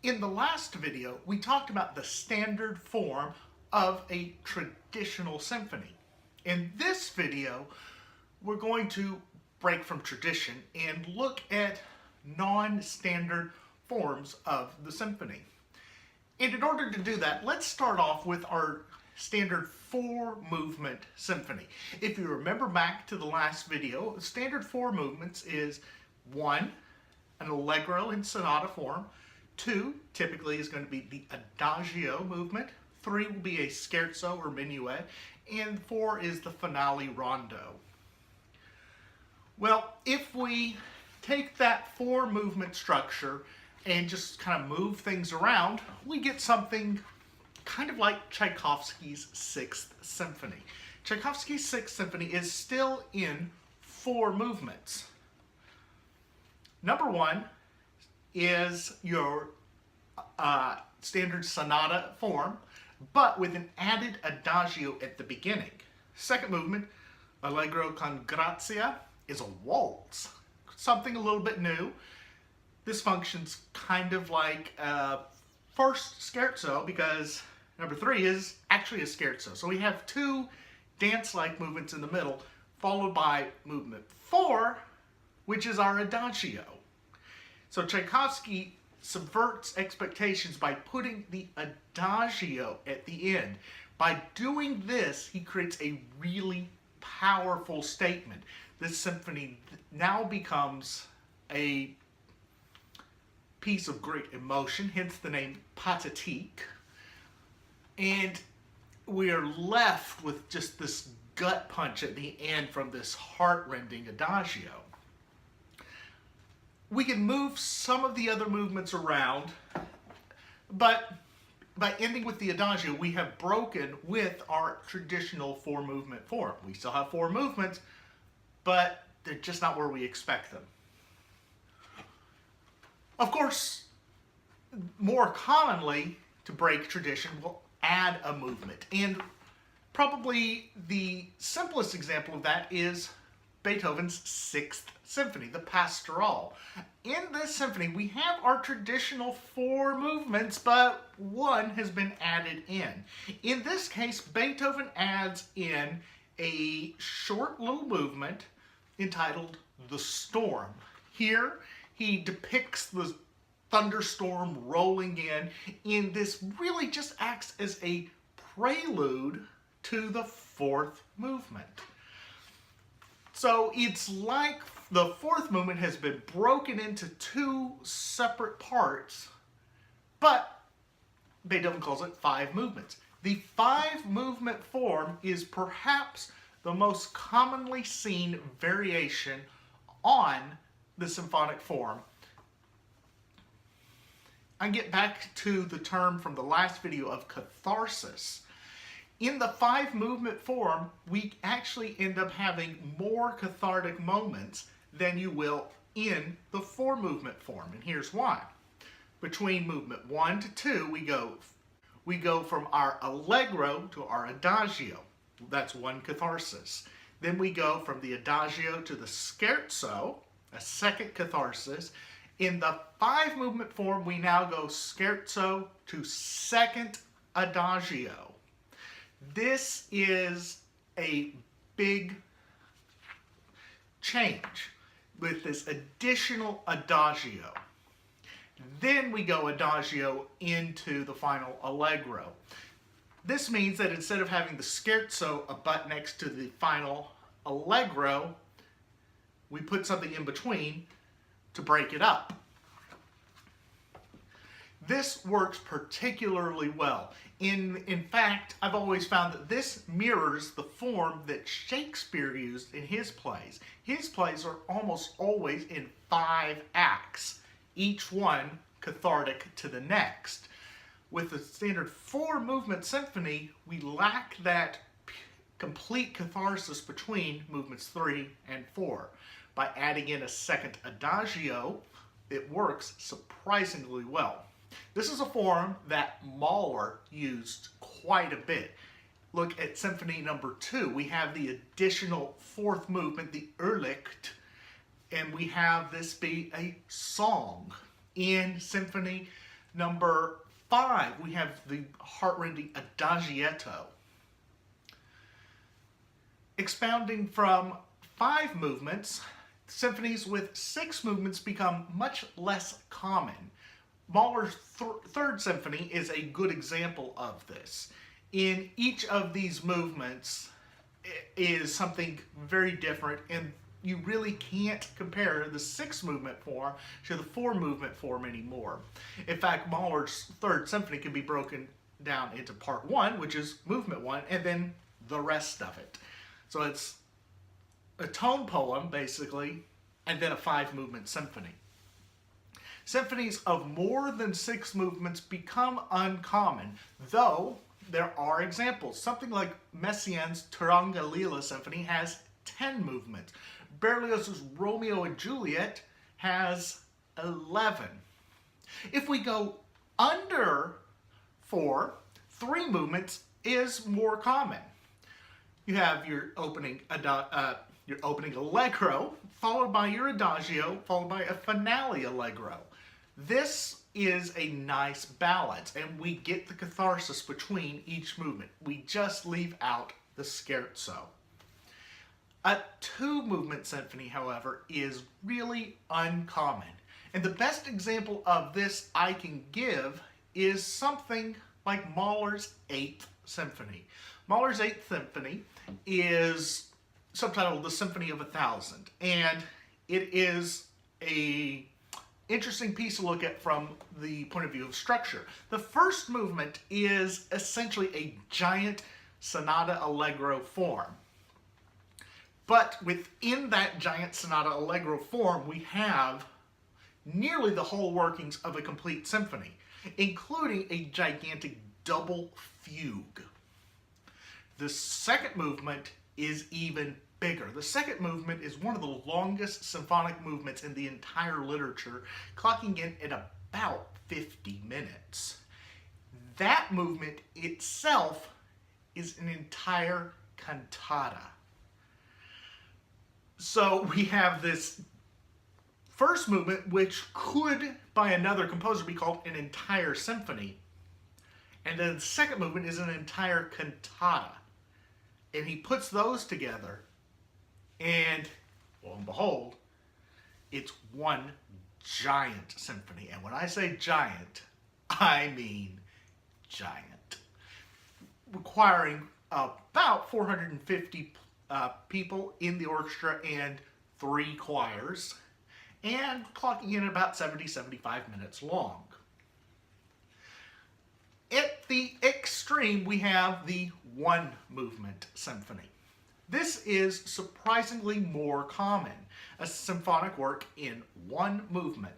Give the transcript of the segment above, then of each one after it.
In the last video, we talked about the standard form of a traditional symphony. In this video, we're going to break from tradition and look at non-standard forms of the symphony. And in order to do that, let's start off with our standard four-movement symphony. If you remember back to the last video, standard four movements is 1, an Allegro in sonata form. 2 typically is going to be the Adagio movement. 3 will be a Scherzo or minuet. And 4 is the finale rondo. Well, if we take that four movement structure and just kind of move things around, we get something kind of like Tchaikovsky's Sixth Symphony. Tchaikovsky's Sixth Symphony is still in four movements. Number 1 is your standard sonata form, but with an added adagio at the beginning. Second movement, Allegro con grazia, is a waltz, something a little bit new. This functions kind of like first scherzo because number 3 is actually a scherzo. So we have 2 dance-like movements in the middle, followed by movement 4, which is our adagio. So Tchaikovsky subverts expectations by putting the adagio at the end. By doing this, he creates a really powerful statement. This symphony now becomes a piece of great emotion, hence the name pathétique. And we are left with just this gut punch at the end from this heart-rending adagio. We can move some of the other movements around, but by ending with the adagio, we have broken with our traditional four-movement form. We still have 4 movements, but they're just not where we expect them. Of course, more commonly, to break tradition, we'll add a movement. And probably the simplest example of that is Beethoven's Sixth Symphony, the Pastoral. In this symphony, we have our traditional 4 movements, but 1 has been added in. In this case, Beethoven adds in a short little movement entitled The Storm. Here, he depicts the thunderstorm rolling in, and this really just acts as a prelude to the 4th movement. So it's like the 4th movement has been broken into 2 separate parts, but Beethoven calls it 5 movements. The 5-movement form is perhaps the most commonly seen variation on the symphonic form. I get back to the term from the last video of catharsis. In the 5-movement form, we actually end up having more cathartic moments than you will in the 4-movement form, and here's why. Between movement 1 to 2, we go from our Allegro to our Adagio. That's one catharsis. Then we go from the Adagio to the Scherzo, a second catharsis. In the 5-movement form, we now go Scherzo to second Adagio. This is a big change with this additional adagio. Then we go adagio into the final allegro. This means that instead of having the scherzo butt next to the final allegro, we put something in between to break it up. This works particularly well. In fact, I've always found that this mirrors the form that Shakespeare used in his plays. His plays are almost always in 5 acts, each one cathartic to the next. With the standard 4-movement symphony, we lack that complete catharsis between movements 3 and 4. By adding in a second adagio, it works surprisingly well. This is a form that Mahler used quite a bit. Look at Symphony number 2. We have the additional 4th movement, the Irrlicht, and we have this be a song. In Symphony Number 5, we have the heart-rending Adagio. Expounding from 5 movements, symphonies with 6 movements become much less common. Mahler's Third Symphony is a good example of this. In each of these movements is something very different, and you really can't compare the 6-movement form to the 4-movement form anymore. In fact, Mahler's Third Symphony can be broken down into part 1, which is movement 1, and then the rest of it. So it's a tone poem, basically, and then a 5-movement symphony. Symphonies of more than 6 movements become uncommon, though there are examples. Something like Messiaen's Turanga Lila Symphony has 10 movements. Berlioz's Romeo and Juliet has 11. If we go under 4, 3 movements is more common. You have your opening Allegro, followed by your Adagio, followed by a finale Allegro. This is a nice balance, and we get the catharsis between each movement. We just leave out the Scherzo. A 2-movement symphony, however, is really uncommon. And the best example of this I can give is something like Mahler's 8th Symphony. Mahler's 8th Symphony is subtitled The Symphony of 1,000, and it is a interesting piece to look at from the point of view of structure. The first movement is essentially a giant sonata allegro form. But within that giant sonata allegro form, we have nearly the whole workings of a complete symphony, including a gigantic double fugue. The second movement is even bigger. The second movement is one of the longest symphonic movements in the entire literature, clocking in at about 50 minutes. That movement itself is an entire cantata. So we have this first movement, which could, by another composer, be called an entire symphony. And then the second movement is an entire cantata. And he puts those together, and lo and behold, it's one giant symphony. And when I say giant, I mean giant. Requiring about 450 people in the orchestra and 3 choirs, and clocking in about 70-75 minutes long. At the extreme, we have the 1-movement symphony. This is surprisingly more common, a symphonic work in 1 movement.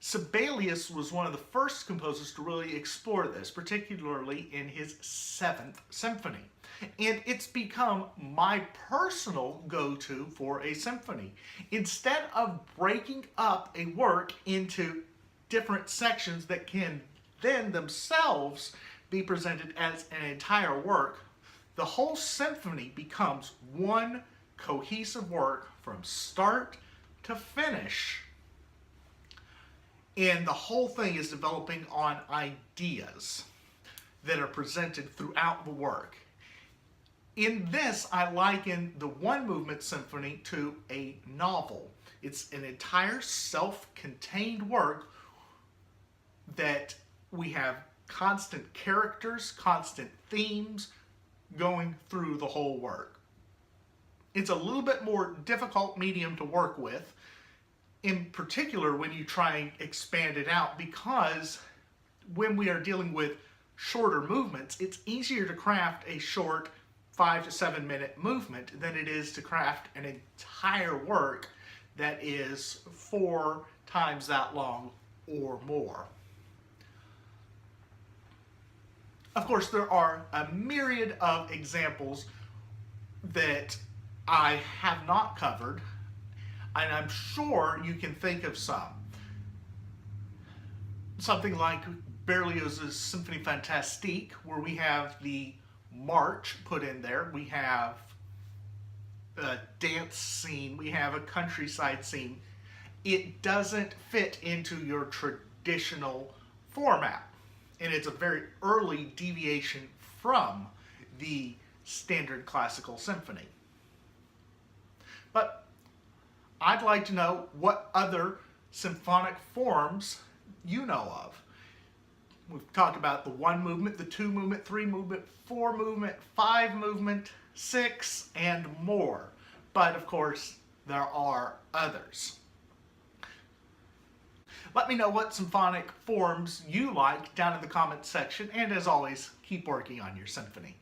Sibelius was one of the first composers to really explore this, particularly in his 7th Symphony. And it's become my personal go-to for a symphony. Instead of breaking up a work into different sections that can then themselves be presented as an entire work, the whole symphony becomes one cohesive work from start to finish. And the whole thing is developing on ideas that are presented throughout the work. In this, I liken the 1-movement symphony to a novel. It's an entire self-contained work that we have constant characters, constant themes going through the whole work. It's a little bit more difficult medium to work with, in particular when you try and expand it out, because when we are dealing with shorter movements, it's easier to craft a short 5 to 7 minute movement than it is to craft an entire work that is 4 times that long or more. Of course, there are a myriad of examples that I have not covered, and I'm sure you can think of some. Something like Berlioz's Symphonie Fantastique, where we have the march put in there, we have a dance scene, we have a countryside scene. It doesn't fit into your traditional format. And it's a very early deviation from the standard classical symphony. But I'd like to know what other symphonic forms you know of. We've talked about the 1 movement, the 2 movement, 3 movement, 4 movement, 5 movement, 6, and more. But of course, there are others. Let me know what symphonic forms you like down in the comments section, and as always, keep working on your symphony.